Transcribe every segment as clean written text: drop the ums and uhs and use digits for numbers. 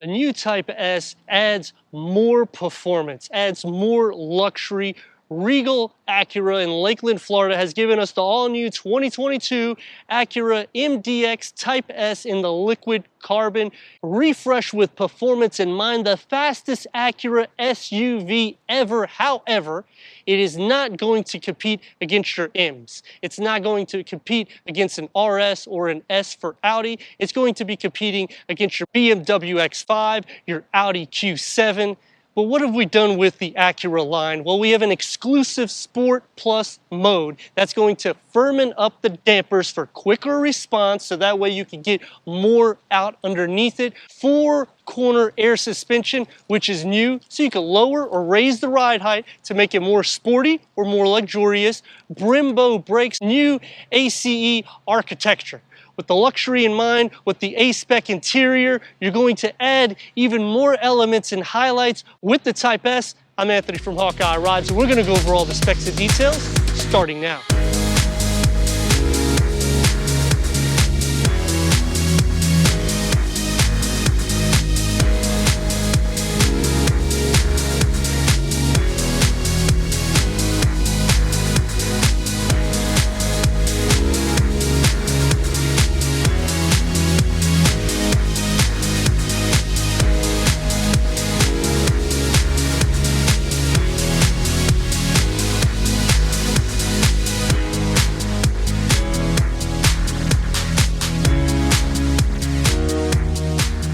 The new Type S adds more performance, adds more luxury. Regal Acura in Lakeland, Florida has given us the all-new 2022 Acura MDX Type S in the liquid carbon. Refreshed with performance in mind, the fastest Acura SUV ever. However, it is not going to compete against your M's. It's not going to compete against an RS or an S for Audi. It's going to be competing against your BMW X5, your Audi Q7. But what have we done with the Acura line? Well, we have an exclusive Sport Plus mode that's going to firmen up the dampers for quicker response, so that way you can get more out underneath it. 4-corner air suspension, which is new, so you can lower or raise the ride height to make it more sporty or more luxurious. Brembo brakes, new ACE architecture. With the luxury in mind, with the A-Spec interior, you're going to add even more elements and highlights with the Type S. I'm Anthony from Hawkeye Rides, and we're going to go over all the specs and details starting now.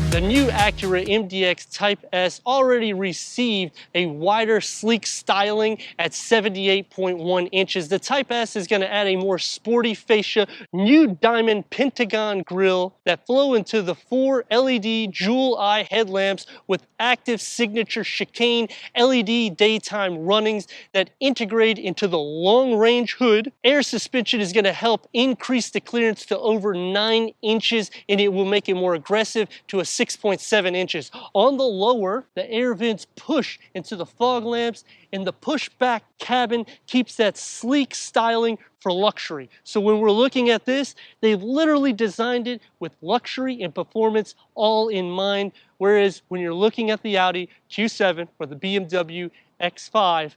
The new Acura MDX Type S already received a wider, sleek styling at 78.1 inches. The Type S is going to add a more sporty fascia, new diamond pentagon grille that flow into the 4 LED jewel eye headlamps with active signature chicane LED daytime runnings that integrate into the long-range hood. Air suspension is going to help increase the clearance to over 9 inches, and it will make it more aggressive to a 6.7 inches. On the lower, the air vents push into the fog lamps, and the pushback cabin keeps that sleek styling for luxury. So when we're looking at this, they've literally designed it with luxury and performance all in mind. Whereas when you're looking at the Audi Q7 or the BMW X5,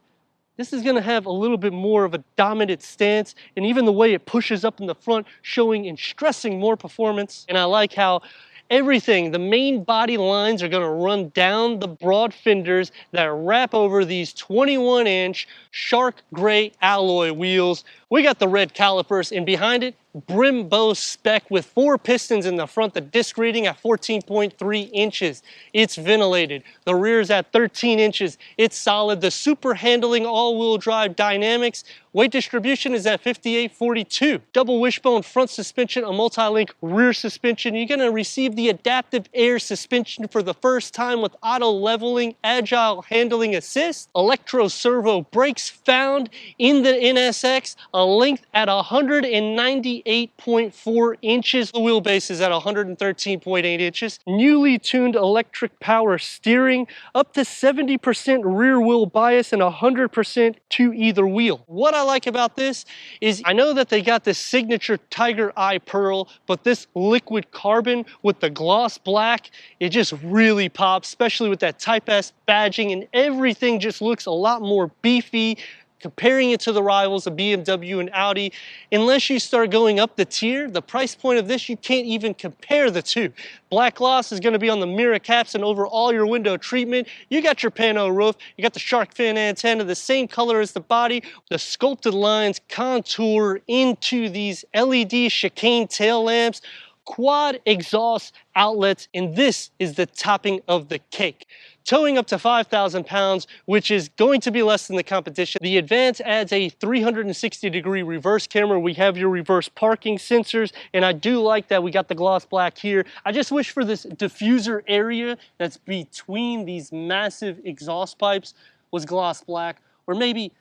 this is going to have a little bit more of a dominant stance, and even the way it pushes up in the front, showing and stressing more performance. And I like how everything, the main body lines are going to run down the broad fenders that wrap over these 21-inch shark gray alloy wheels. We got the red calipers, and behind it, Brembo spec with 4 pistons in the front, the disc rating at 14.3 inches. It's ventilated. The rear is at 13 inches. It's solid. The super handling all-wheel drive dynamics. Weight distribution is at 58/42. Double wishbone front suspension, a multi-link rear suspension. You're going to receive the adaptive air suspension for the first time with auto leveling, agile handling assist. Electro servo brakes found in the NSX, a length at 198.4 inches. The wheelbase is at 113.8 inches. Newly tuned electric power steering, up to 70% rear wheel bias and 100% to either wheel. What I like about this is I know that they got this signature tiger eye pearl, but this liquid carbon with the gloss black, it just really pops, especially with that Type S badging, and everything just looks a lot more beefy. Comparing it to the rivals of BMW and Audi, unless you start going up the tier, the price point of this, you can't even compare the two. Black gloss is going to be on the mirror caps and over all your window treatment. You got your pano roof, you got the shark fin antenna, the same color as the body. The sculpted lines contour into these LED chicane tail lamps, quad exhaust outlets, and this is the topping of the cake. Towing up to 5,000 pounds, which is going to be less than the competition. The Advance adds a 360-degree reverse camera. We have your reverse parking sensors, and I do like that we got the gloss black here. I just wish for this diffuser area that's between these massive exhaust pipes was gloss black, or maybe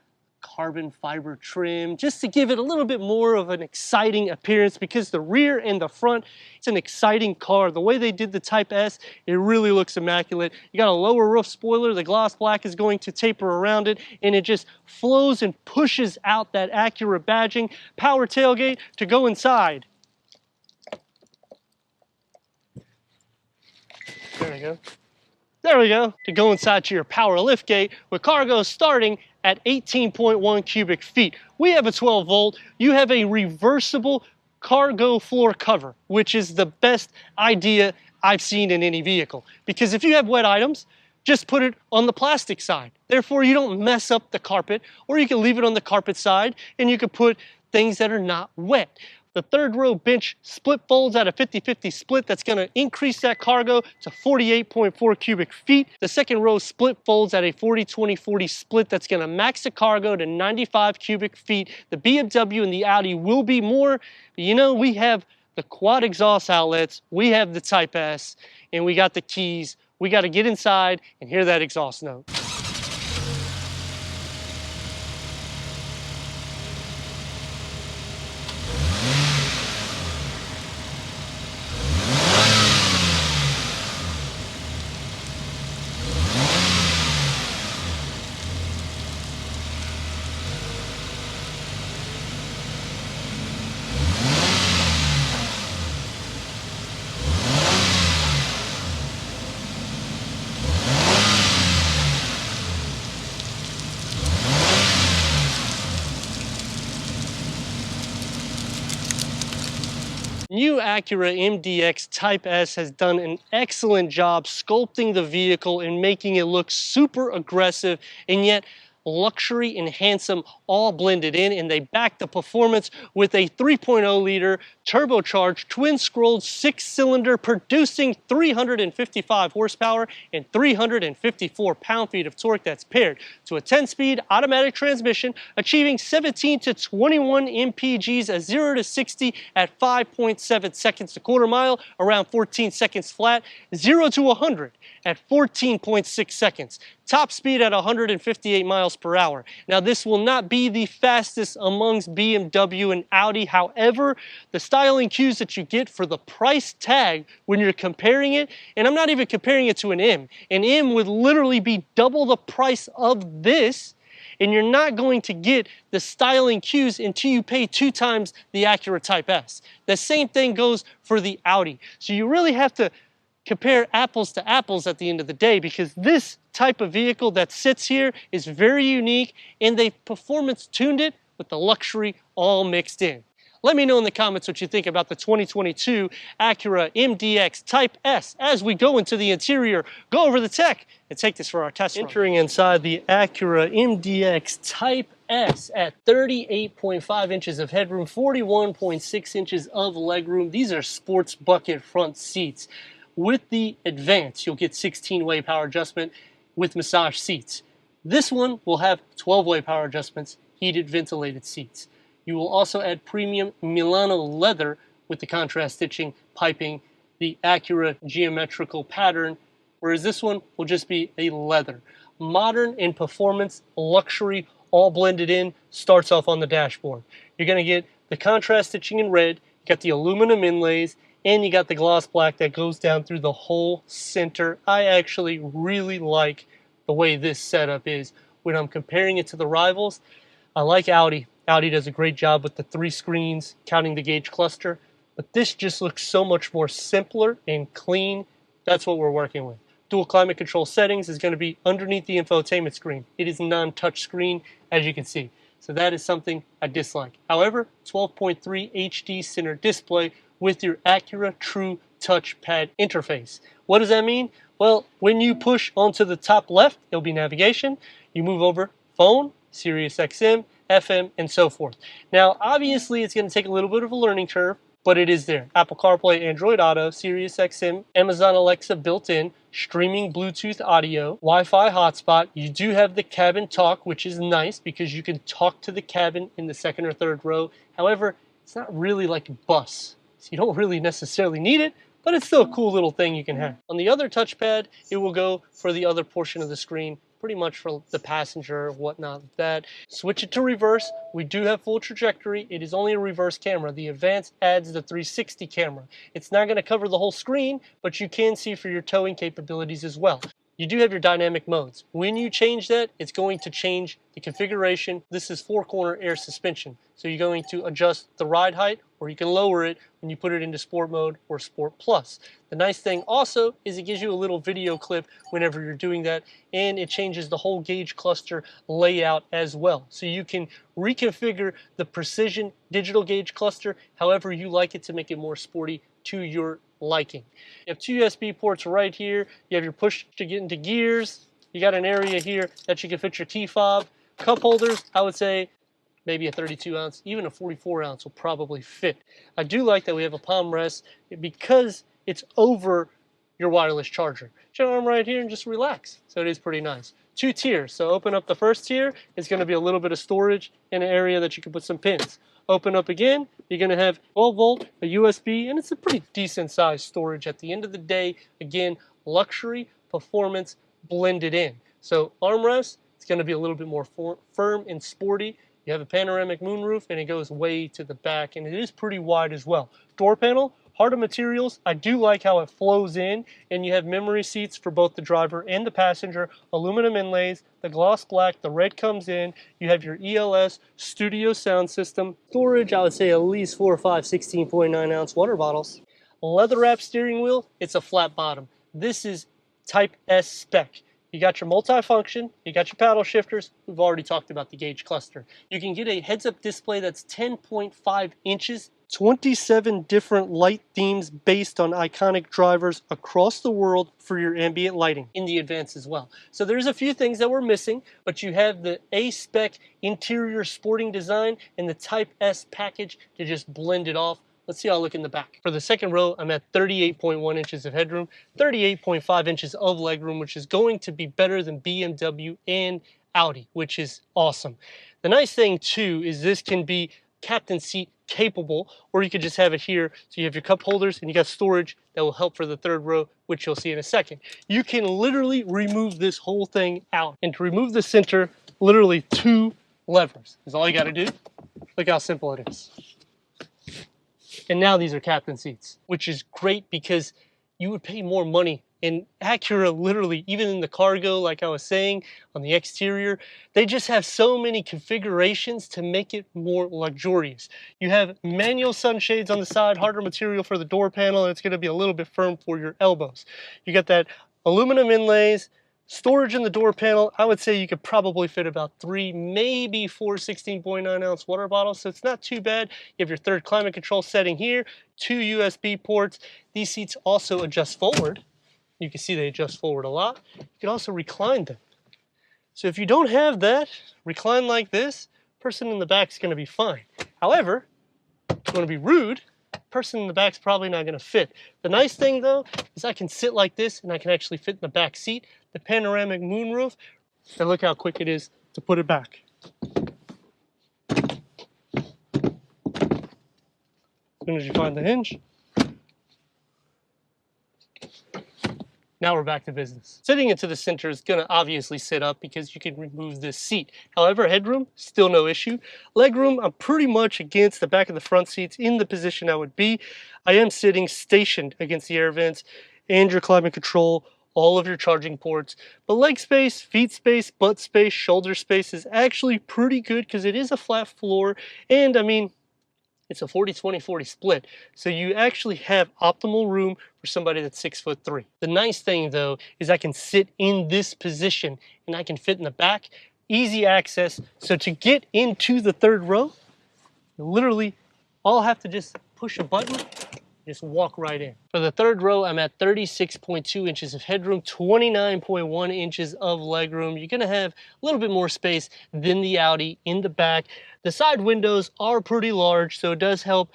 carbon fiber trim, just to give it a little bit more of an exciting appearance, because the rear and the front, it's an exciting car. The way they did the Type S, it really looks immaculate. You got a lower roof spoiler, the gloss black is going to taper around it, and it just flows and pushes out that Acura badging. Power tailgate to go inside. There we go. There we go. To go inside to your power liftgate with cargo starting at 18.1 cubic feet. We have a 12 volt. You have a reversible cargo floor cover, which is the best idea I've seen in any vehicle. Because if you have wet items, just put it on the plastic side. Therefore, you don't mess up the carpet, or you can leave it on the carpet side and you can put things that are not wet. The third row bench split folds at a 50-50 split. That's going to increase that cargo to 48.4 cubic feet. The second row split folds at a 40-20-40 split. That's going to max the cargo to 95 cubic feet. The BMW and the Audi will be more. But you know, we have the quad exhaust outlets, we have the Type S, and we got the keys. We got to get inside and hear that exhaust note. New Acura MDX Type S has done an excellent job sculpting the vehicle and making it look super aggressive and yet luxury and handsome all blended in, and they back the performance with a 3.0 liter turbocharged twin-scrolled 6-cylinder producing 355 horsepower and 354 pound-feet of torque that's paired to a 10-speed automatic transmission, achieving 17 to 21 mpgs at 0 to 60 at 5.7 seconds a quarter mile, around 14 seconds flat, 0 to 100 at 14.6 seconds. Top speed at 158 miles per hour. Now, this will not be the fastest amongst BMW and Audi. However, the styling cues that you get for the price tag when you're comparing it, and I'm not even comparing it to an M would literally be double the price of this, and you're not going to get the styling cues until you pay 2 times the Acura Type S. The same thing goes for the Audi. So you really have to compare apples to apples at the end of the day, because this type of vehicle that sits here is very unique and they performance tuned it with the luxury all mixed in. Let me know in the comments what you think about the 2022 Acura MDX Type S as we go into the interior, go over the tech, and take this for our test run. Entering inside the Acura MDX Type S at 38.5 inches of headroom, 41.6 inches of legroom. These are sports bucket front seats. With the Advance, you'll get 16-way power adjustment with massage seats. This one will have 12-way power adjustments, heated ventilated seats. You will also add premium Milano leather with the contrast stitching, piping, the Acura geometrical pattern, whereas this one will just be a leather. Modern and performance, luxury, all blended in, starts off on the dashboard. You're going to get the contrast stitching in red, you got the aluminum inlays, and you got the gloss black that goes down through the whole center. I actually really like the way this setup is. When I'm comparing it to the rivals, I like Audi. Audi does a great job with the 3 screens, counting the gauge cluster, but this just looks so much more simpler and clean. That's what we're working with. Dual climate control settings is going to be underneath the infotainment screen. It is non-touch screen, as you can see. So that is something I dislike. However, 12.3 HD center display with your Acura True Touchpad interface. What does that mean? Well, when you push onto the top left, it'll be navigation. You move over phone, Sirius XM, FM, and so forth. Now, obviously, it's going to take a little bit of a learning curve, but it is there. Apple CarPlay, Android Auto, Sirius XM, Amazon Alexa built in, streaming Bluetooth audio, Wi-Fi hotspot. You do have the cabin talk, which is nice because you can talk to the cabin in the second or third row. However, it's not really like a bus. So you don't really necessarily need it, but it's still a cool little thing you can have. On the other touchpad, it will go for the other portion of the screen, pretty much for the passenger, whatnot like that. Switch it to reverse. We do have full trajectory. It is only a reverse camera. The Advance adds the 360 camera. It's not going to cover the whole screen, but you can see for your towing capabilities as well. You do have your dynamic modes. When you change that, it's going to change the configuration. This is 4-corner air suspension. So you're going to adjust the ride height or you can lower it when you put it into Sport mode or Sport Plus. The nice thing also is it gives you a little video clip whenever you're doing that, and it changes the whole gauge cluster layout as well. So you can reconfigure the precision digital gauge cluster however you like it to make it more sporty to your liking. You have two USB ports right here. You have your push to get into gears. You got an area here that you can fit your key fob. Cup holders, I would say maybe a 32 ounce, even a 44 ounce will probably fit. I do like that we have a palm rest because it's over your wireless charger. Put your arm right here and just relax. So it is pretty nice. Two tiers. So open up the first tier. It's going to be a little bit of storage in an area that you can put some pins. Open up again. You're going to have 12 volt, a USB, and it's a pretty decent size storage. At the end of the day, again, luxury, performance, blended in. So armrest, it's going to be a little bit more firm and sporty. You have a panoramic moonroof, and it goes way to the back, and it is pretty wide as well. Door panel, harder materials. I do like how it flows in, and you have memory seats for both the driver and the passenger, aluminum inlays, the gloss black, the red comes in. You have your ELS studio sound system. Storage, I would say at least 4 or 5 16.9 ounce water bottles. Leather wrap steering wheel, it's a flat bottom. This is Type S spec. You got your multifunction, you got your paddle shifters. We've already talked about the gauge cluster. You can get a heads-up display that's 10.5 inches, 27 different light themes based on iconic drivers across the world for your ambient lighting in the Advance as well. So there's a few things that we're missing, but you have the A-spec interior sporting design and the Type S package to just blend it off. Let's see how I look in the back. For the second row, I'm at 38.1 inches of headroom, 38.5 inches of legroom, which is going to be better than BMW and Audi, which is awesome. The nice thing too is this can be captain seat capable, or you could just have it here. So you have your cup holders and you got storage that will help for the third row, which you'll see in a second. You can literally remove this whole thing out. And to remove the center, literally 2 levers is all you got to do. Look how simple it is. And now these are captain seats, which is great because you would pay more money. And Acura, literally, even in the cargo, like I was saying, on the exterior, they just have so many configurations to make it more luxurious. You have manual sunshades on the side, harder material for the door panel, and it's going to be a little bit firm for your elbows. You got that aluminum inlays, storage in the door panel. I would say you could probably fit about 3, maybe 4 16.9 ounce water bottles, so it's not too bad. You have your third climate control setting here, 2 USB ports. These seats also adjust forward. You can see they adjust forward a lot. You can also recline them. So if you don't have that, recline like this, person in the back is going to be fine. However, it's going to be rude. Person in the back's probably not going to fit. The nice thing though is I can sit like this and I can actually fit in the back seat. The panoramic moonroof, and look how quick it is to put it back. As soon as you find the hinge. Now we're back to business. Sitting into the center is going to obviously sit up because you can remove this seat. However, headroom, still no issue. Legroom, I'm pretty much against the back of the front seats in the position I would be. I am sitting stationed against the air vents and your climate control, all of your charging ports. But leg space, feet space, butt space, shoulder space is actually pretty good because it is a flat floor. And I mean, it's a 40-20-40 split. So you actually have optimal room for somebody that's 6'3". The nice thing though, is I can sit in this position and I can fit in the back, easy access. So to get into the third row, you literally all have to just push a button, just walk right in. For the third row, I'm at 36.2 inches of headroom, 29.1 inches of legroom. You're gonna have a little bit more space than the Audi in the back. The side windows are pretty large, so it does help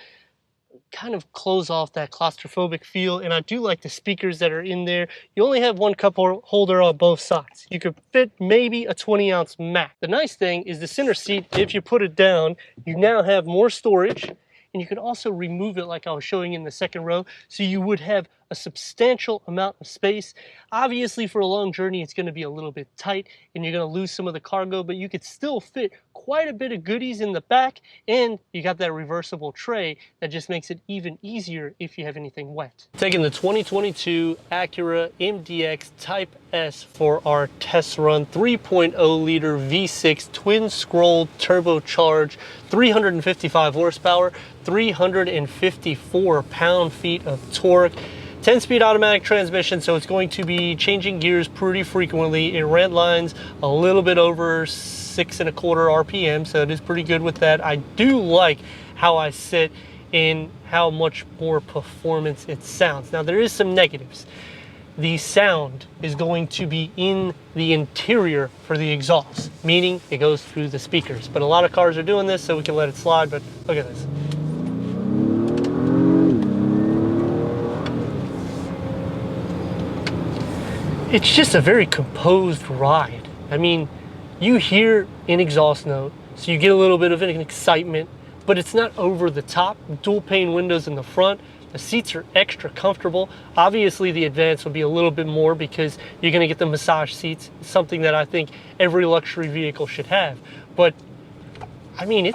kind of close off that claustrophobic feel. And I do like the speakers that are in there. You only have one cup holder on both sides. You could fit maybe a 20-ounce max. The nice thing is the center seat, if you put it down, you now have more storage. And you can also remove it like I was showing in the second row. So you would have a substantial amount of space. Obviously, for a long journey, it's going to be a little bit tight and you're going to lose some of the cargo, but you could still fit quite a bit of goodies in the back, and you got that reversible tray that just makes it even easier if you have anything wet. Taking the 2022 Acura MDX Type S for our test run, 3.0 liter V6 twin scroll turbocharged, 355 horsepower, 354 pound-feet of torque, 10-speed automatic transmission, so it's going to be changing gears pretty frequently. It redlines a little bit over 6.25 RPM, so it is pretty good with that. I do like how I sit and how much more performance it sounds. Now, there is some negatives. The sound is going to be in the interior for the exhaust, meaning it goes through the speakers. But a lot of cars are doing this, so we can let it slide, but look at this. It's just a very composed ride. I mean, you hear an exhaust note, so you get a little bit of an excitement, but it's not over the top. Dual pane windows in the front. The seats are extra comfortable. Obviously, the Advance will be a little bit more because you're gonna get the massage seats, something that I think every luxury vehicle should have. But, I mean,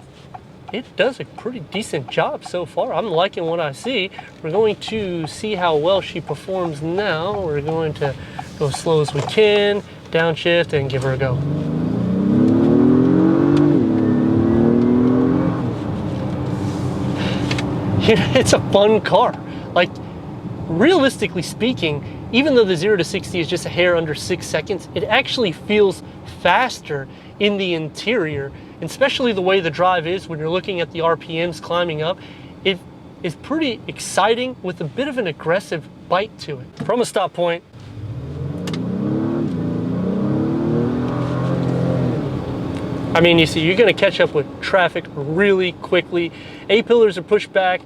it does a pretty decent job so far. I'm liking what I see. We're going to see how well she performs now. We're going to go as slow as we can, downshift, and give her a go. It's a fun car. Like, realistically speaking, even though the 0 to 60 is just a hair under 6 seconds, it actually feels faster in the interior, especially the way the drive is when you're looking at the RPMs climbing up. It is pretty exciting with a bit of an aggressive bite to it. From a stop point, I mean, you see, you're gonna catch up with traffic really quickly. A-pillars are pushed back.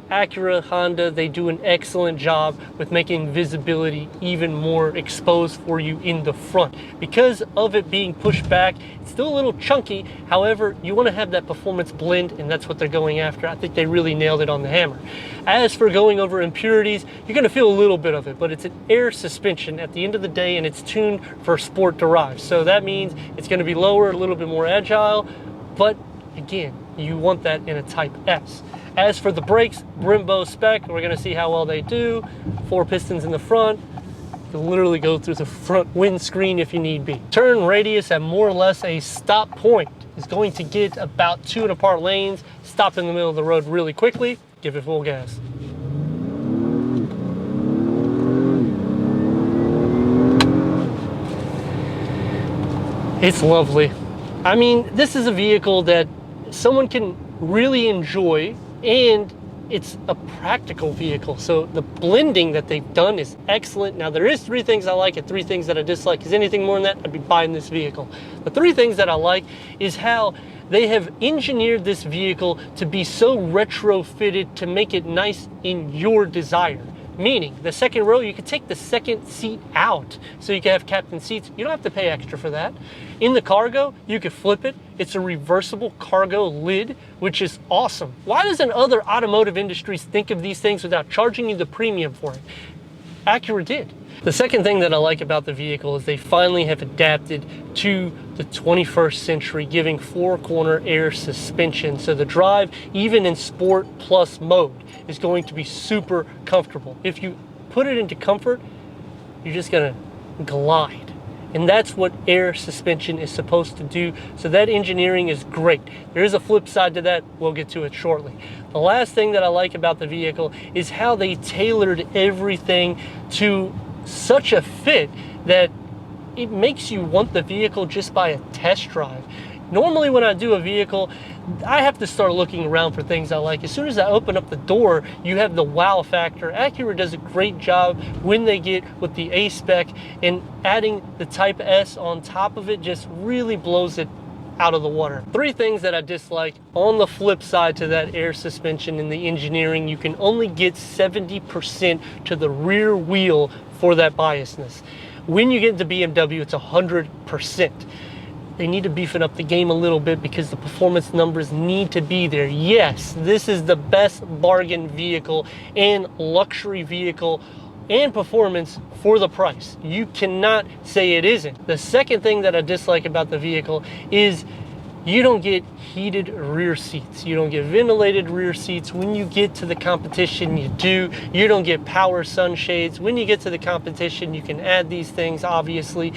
Acura, Honda, they do an excellent job with making visibility even more exposed for you in the front. Because of it being pushed back, it's still a little chunky. However, you want to have that performance blend, and that's what they're going after. I think they really nailed it on the hammer. As for going over impurities, you're going to feel a little bit of it, but it's an air suspension at the end of the day, and it's tuned for sport drive. So that means it's going to be lower, a little bit more agile, but again, you want that in a Type S. As for the brakes, Brembo spec, we're going to see how well they do. 4 pistons in the front. You can literally go through the front windscreen if you need be. Turn radius at more or less a stop point is going to get about 2 and apart lanes. Stop in the middle of the road really quickly. Give it full gas. It's lovely. I mean, this is a vehicle that someone can really enjoy, and it's a practical vehicle. So the blending that they've done is excellent. Now, there is 3 things I like and 3 things that I dislike. Because anything more than that, I'd be buying this vehicle. The 3 things that I like is how they have engineered this vehicle to be so retrofitted to make it nice in your desire. Meaning, the second row, you could take the second seat out so you can have captain seats. You don't have to pay extra for that. In the cargo, you could flip it. It's a reversible cargo lid, which is awesome. Why doesn't other automotive industries think of these things without charging you the premium for it? Acura did. The second thing that I like about the vehicle is they finally have adapted to the 21st century, giving 4-corner air suspension. So the drive, even in Sport Plus mode, is going to be super comfortable. If you put it into comfort, you're just gonna glide. And that's what air suspension is supposed to do. So that engineering is great. There is a flip side to that. We'll get to it shortly. The last thing that I like about the vehicle is how they tailored everything to such a fit that it makes you want the vehicle just by a test drive. Normally when I do a vehicle, I have to start looking around for things I like. As soon as I open up the door, you have the wow factor. Acura does a great job when they get with the A-Spec, and adding the Type S on top of it just really blows it out of the water. 3 things that I dislike. On the flip side to that air suspension and the engineering, you can only get 70% to the rear wheel for that biasness. When you get into BMW, it's 100%. They need to beef it up the game a little bit because the performance numbers need to be there. Yes, this is the best bargain vehicle and luxury vehicle and performance for the price. You cannot say it isn't. The second thing that I dislike about the vehicle is you don't get heated rear seats. You don't get ventilated rear seats. When you get to the competition, you do. You don't get power sunshades. When you get to the competition, you can add these things, obviously.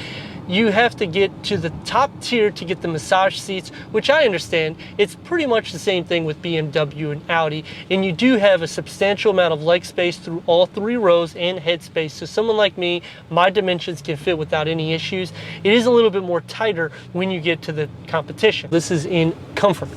You have to get to the top tier to get the massage seats, which I understand. It's pretty much the same thing with BMW and Audi, and you do have a substantial amount of leg space through all 3 rows and head space. So someone like me, my dimensions can fit without any issues. It is a little bit more tighter when you get to the competition. This is in comfort.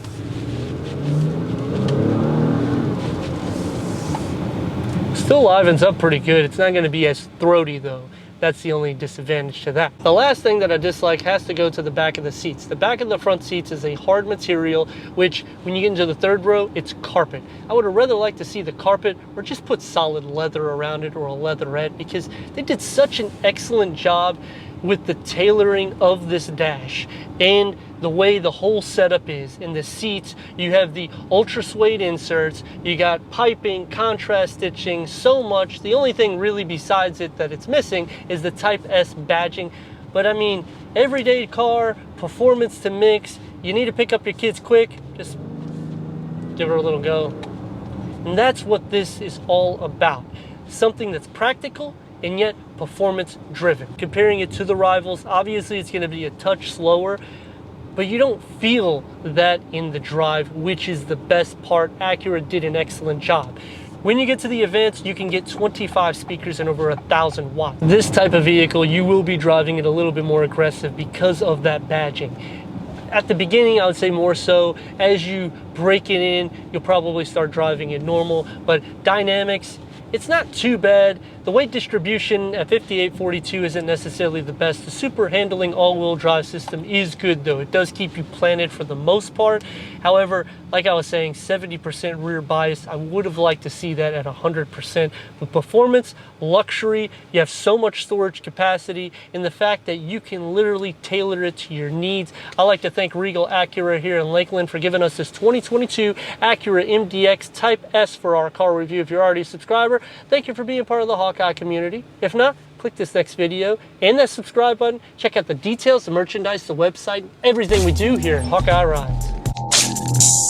Still livens up pretty good. It's not going to be as throaty though. That's the only disadvantage to that. The last thing that I dislike has to go to the back of the seats. The back of the front seats is a hard material, which when you get into the 3rd row, it's carpet. I would have rather liked to see the carpet or just put solid leather around it or a leatherette, because they did such an excellent job with the tailoring of this dash and the way the whole setup is. In the seats, you have the ultra suede inserts, you got piping, contrast stitching, so much. The only thing really besides it that it's missing is the Type S badging. But I mean, everyday car, performance to mix, you need to pick up your kids quick, just give her a little go. And that's what this is all about. Something that's practical and yet performance driven. Comparing it to the rivals, obviously it's going to be a touch slower, but you don't feel that in the drive, which is the best part. Acura did an excellent job. When you get to the events, you can get 25 speakers and over 1,000 watts. This type of vehicle, you will be driving it a little bit more aggressive because of that badging. At the beginning, I would say more so. As you break it in, you'll probably start driving it normal, but dynamics, it's not too bad. The weight distribution at 5842 isn't necessarily the best. The super handling all-wheel drive system is good though. It does keep you planted for the most part. However, like I was saying, 70% rear bias. I would have liked to see that at 100%. But performance, luxury, you have so much storage capacity, and the fact that you can literally tailor it to your needs. I'd like to thank Regal Acura here in Lakeland for giving us this 2022 Acura MDX Type S for our car review. If you're already a subscriber, thank you for being part of the Hawkeye community. If not, click this next video and that subscribe button. Check out the details, the merchandise, the website, everything we do here at Hawkeye Rides.